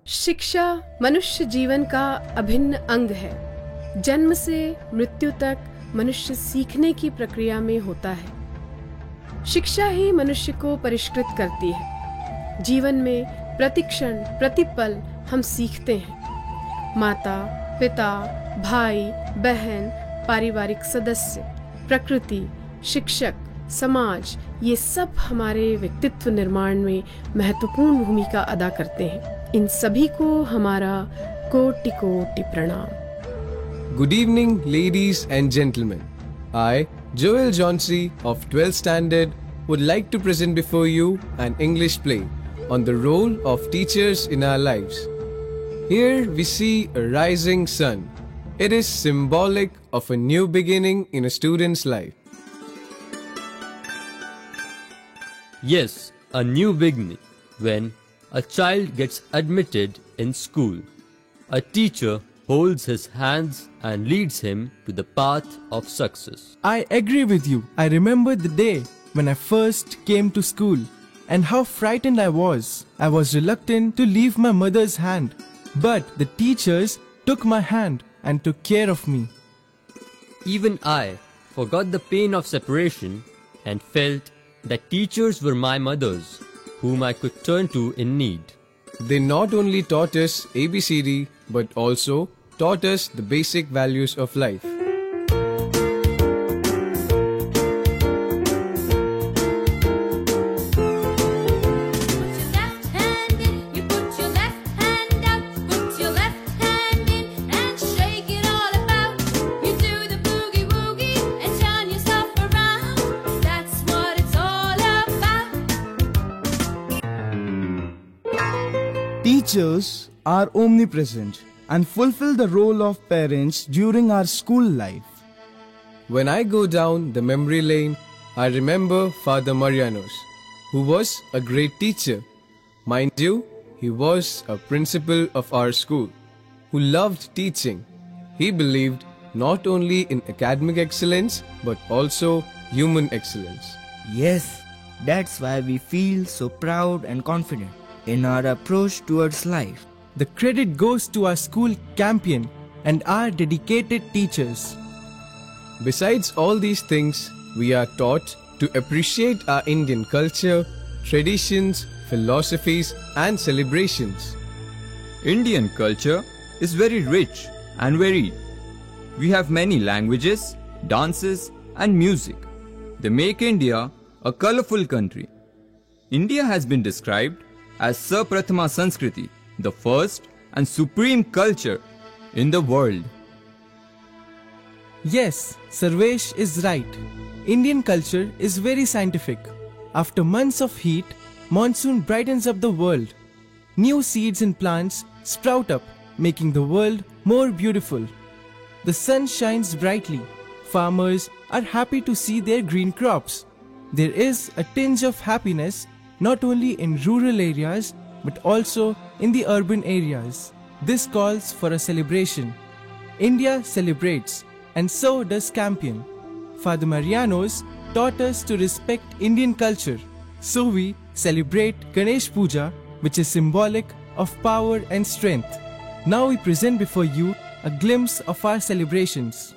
शिक्षा मनुष्य जीवन का अभिन्न अंग है। जन्म से मृत्यु तक मनुष्य सीखने की प्रक्रिया में होता है। शिक्षा ही मनुष्य को परिष्कृत करती है। जीवन में प्रतिक्षण प्रतिपल हम सीखते हैं। माता, पिता, भाई, बहन, पारिवारिक सदस्य, प्रकृति, शिक्षक, समाज, ये सब हमारे व्यक्तित्व निर्माण में महत्वपूर्ण भूमिका अदा करते हैं। इन सभी को हमारा कोटि कोटि प्रणाम। Good evening, ladies and gentlemen. I, Joel Johnsy of 12th Standard, would like to present before you an English play on the role of teachers in our lives. Here we see a rising sun. It is symbolic of a new beginning in a student's life. Yes, a new beginning. When a child gets admitted in school, a teacher holds his hands and leads him to the path of success. I agree with you. I remember the day when I first came to school and how frightened I was. I was reluctant to leave my mother's hand, but the teachers took my hand and took care of me. Even I forgot the pain of separation and felt that teachers were my mothers, whom I could turn to in need. They not only taught us ABCD, but also taught us the basic values of life. Teachers are omnipresent and fulfill the role of parents during our school life. When I go down the memory lane, I remember Father Marianos, who was a great teacher. Mind you, he was a principal of our school, who loved teaching. He believed not only in academic excellence, but also human excellence. Yes, that's why we feel so proud and confident in our approach towards life. The credit goes to our school campion and our dedicated teachers. Besides all these things, we are taught to appreciate our Indian culture, traditions, philosophies, and celebrations. Indian culture is very rich and varied. We have many languages, dances, and music. They make India a colorful country. India has been described as Saprathama Sanskriti, the first and supreme culture in the world. Yes, Sarvesh is right. Indian culture is very scientific. After months of heat, monsoon brightens up the world. New seeds and plants sprout up, making the world more beautiful. The sun shines brightly. Farmers are happy to see their green crops. There is a tinge of happiness not only in rural areas but also in the urban areas. This calls for a celebration. India celebrates, and so does Campion. Father Marianos taught us to respect Indian culture. So we celebrate Ganesh Puja, which is symbolic of power and strength. Now we present before you a glimpse of our celebrations.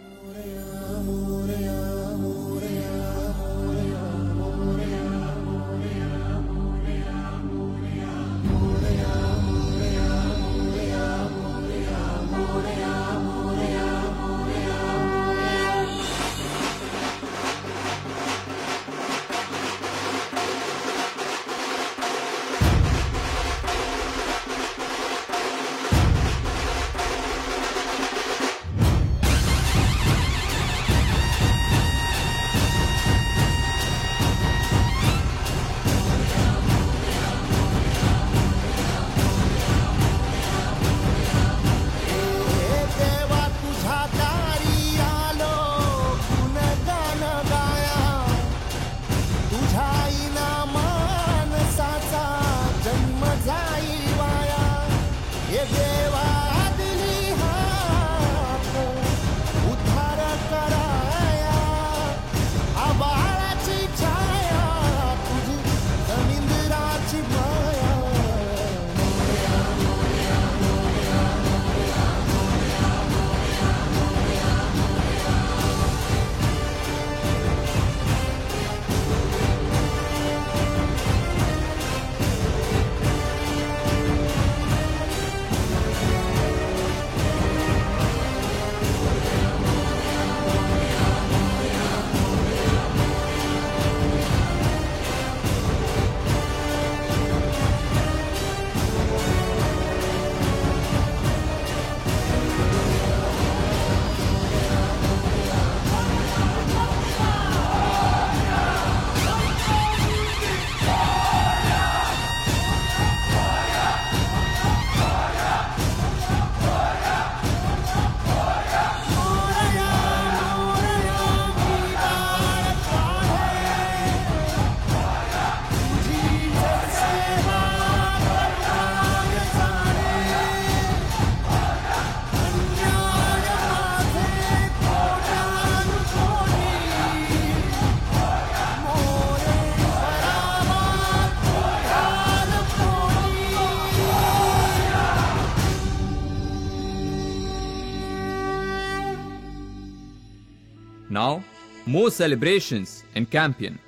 Now, more celebrations in Campion,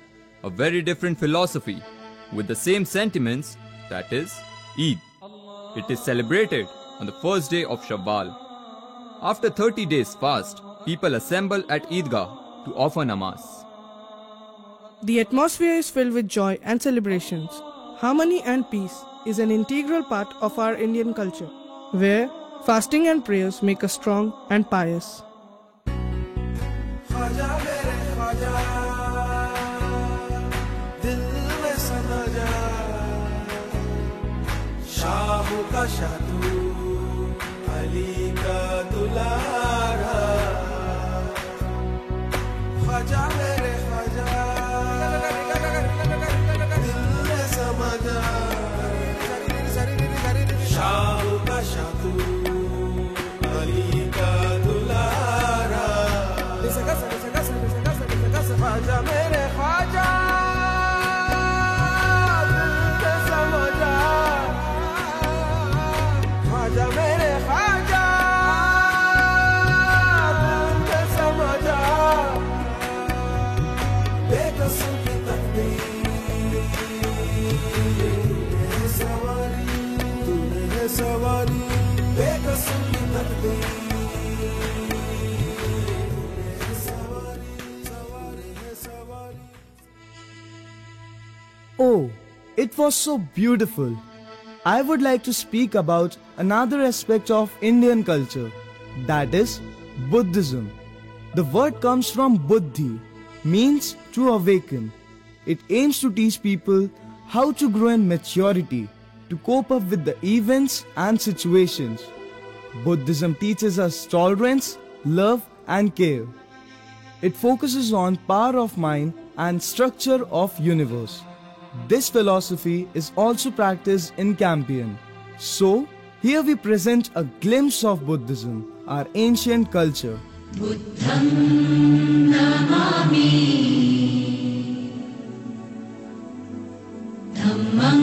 a very different philosophy with the same sentiments, that is, Eid. It is celebrated on the first day of Shawwal. After 30 days fast, people assemble at Eidgah to offer namaz. The atmosphere is filled with joy and celebrations. Harmony and peace is an integral part of our Indian culture, where fasting and prayers make us strong and pious. Oh, it was so beautiful. I would like to speak about another aspect of Indian culture, that is Buddhism. The word comes from Buddhi, means to awaken. It aims to teach people how to grow in maturity, to cope up with the events and situations. Buddhism teaches us tolerance, love and care. It focuses on power of mind and structure of universe. This philosophy is also practiced in Campion. So, here we present a glimpse of Buddhism, our ancient culture. Buddham namami, Dhammam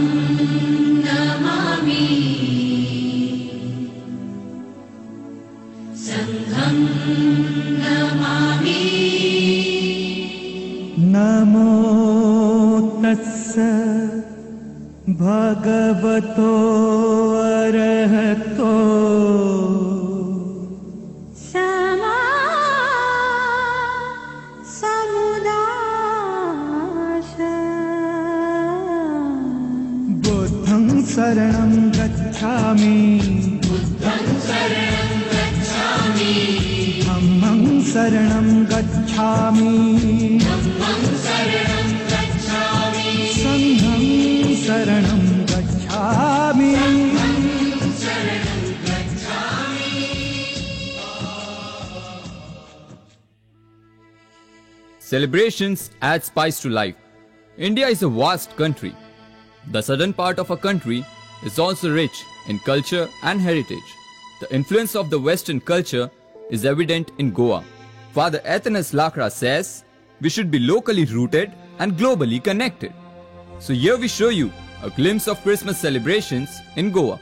namami, Sangham namami. Namo Tassa Bhagavato Arahato Sama Samudaya. Buddham Saranam Gacchami, Buddham Saranam Gacchami, Dhammam Saranam Gacchami, Dhammam Saranam Gacchami, Sangham Saranam Gacchami. Saranam Gacchami. Celebrations add spice to life. India is a vast country. The southern part of our country is also rich in culture and heritage. The influence of the Western culture is evident in Goa. Father Athanas Lakra says we should be locally rooted and globally connected. So here we show you a glimpse of Christmas celebrations in Goa.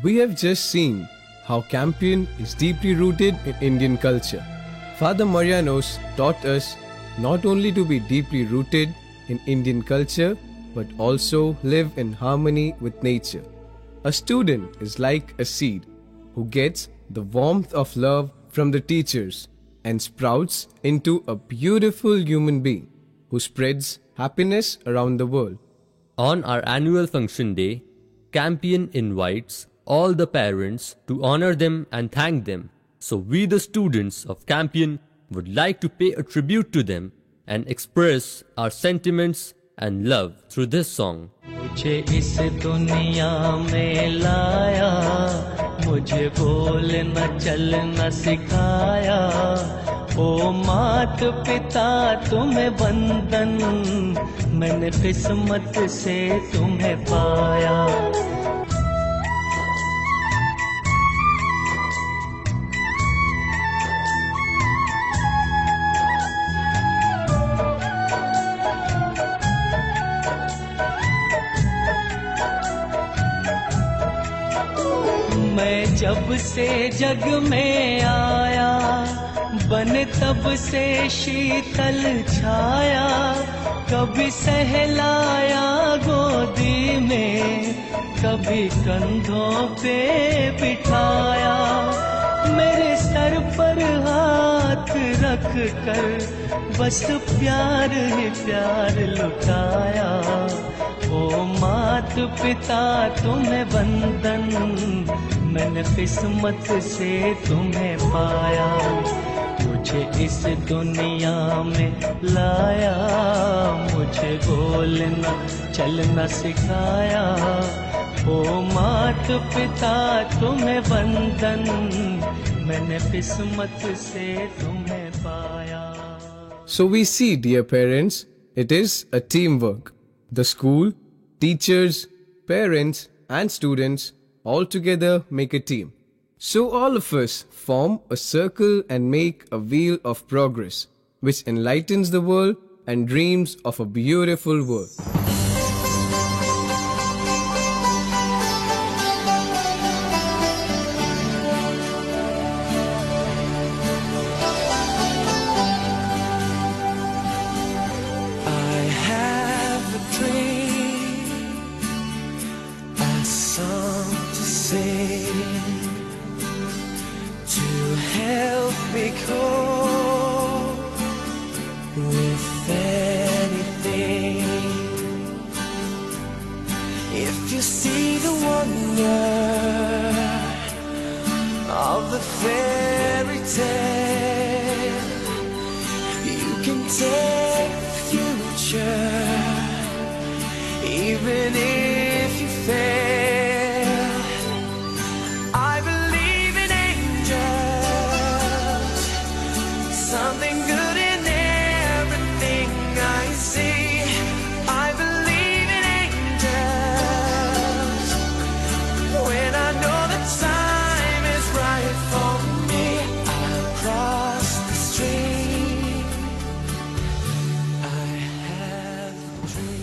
We have just seen how Campion is deeply rooted in Indian culture. Father Marianos taught us not only to be deeply rooted in Indian culture, but also live in harmony with nature. A student is like a seed who gets the warmth of love from the teachers and sprouts into a beautiful human being who spreads happiness around the world. On our annual function day, Campion invites all the parents to honor them and thank them. So we, the students of Campion, would like to pay a tribute to them and express our sentiments and love through this song. मुझे इस दुनिया में लाया, मुझे बोलना चलना सिखाया, ओ मात पिता तुम्हें वंदन, मैंने किस्मत से तुम्हें पाया. मैं जब से जग में आया, बन तब से शीतल छाया, कभी सहलाया गोदी में, कभी कंधों पे बिठाया, मेरे सर पर हाथ रख कर बस प्यार ही प्यार लुटाया. ओ मात पिता तुम्हें वंदन, मैंने किस्मत से तुम्हें पाया. मुझे इस दुनिया में लाया, मुझे बोलना चलना सिखाया, ओ मात पिता तुम्हें वंदन, मैंने किस्मत से तुम्हें पाया. So we see, dear parents, it is a teamwork. The school, teachers, parents and students all together make a team. So all of us form a circle and make a wheel of progress, which enlightens the world and dreams of a beautiful world. If you see the wonder of the fairy tale, you can take the future, even if you fail. I believe in angels, something good in everything I see. I believe in angels when I know the time is right for me. I'll cross the stream. I have a dream.